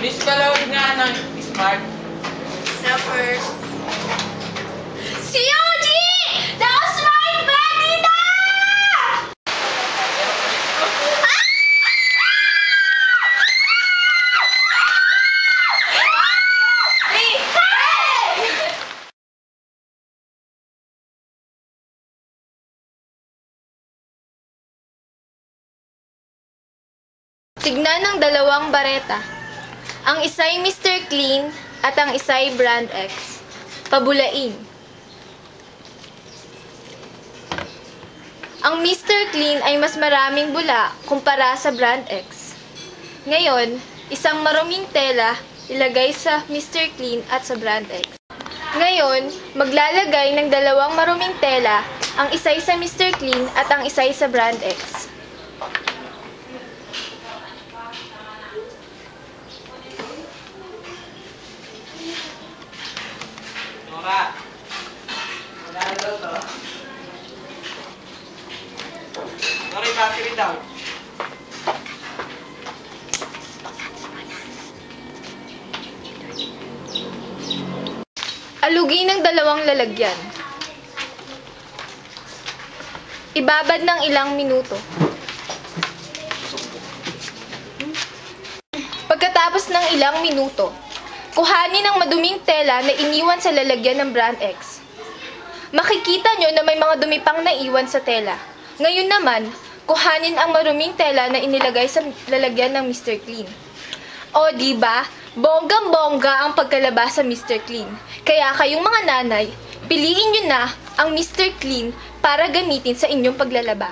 Miss Kalawag nga ng smart. Number. Si Yuji! The smart bandita! Tignan ng dalawang bareta. Ang isa'y Mr. Clean at ang isa'y Brand X. Pabulain. Ang Mr. Clean ay mas maraming bula kumpara sa Brand X. Ngayon, isang maruming tela ilagay sa Mr. Clean at sa Brand X. Ngayon, maglalagay ng dalawang maruming tela, ang isa'y sa Mr. Clean at ang isa'y sa Brand X. Nora, wala na daw to. Nora, battery daw. Alugin ng dalawang lalagyan. Ibabad ng ilang minuto. Pagkatapos ng ilang minuto, kuhanin ang maduming tela na iniwan sa lalagyan ng Brand X. Makikita nyo na may mga dumi pang naiwan sa tela. Ngayon naman, kuhanin ang maruming tela na inilagay sa lalagyan ng Mr. Clean. O diba, bonggang-bongga ang pagkalabas sa Mr. Clean. Kaya kayong mga nanay, piliin nyo na ang Mr. Clean para gamitin sa inyong paglalaba.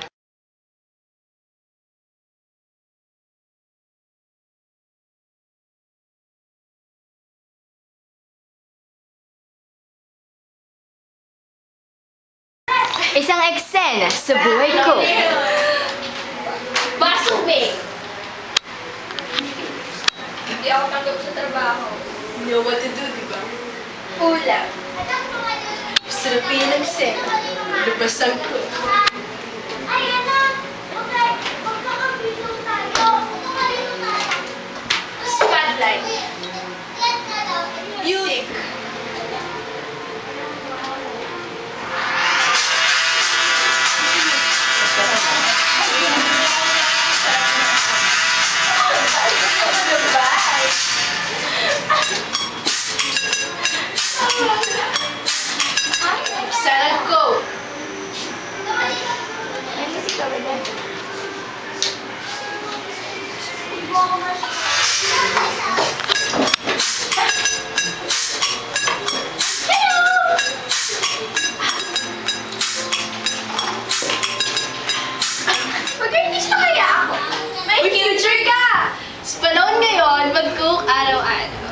Isang eksena sa buhay ko. Basong May! Hindi ako tanggap sa trabaho. You know what to do, di ba? Ulam. Sarapin ang sena. Lupasan ko. Spotlight. Music. Salad ko. Mag-artista kaya ako? May future ka! Sa panahon ngayon, mag-cook araw-araw.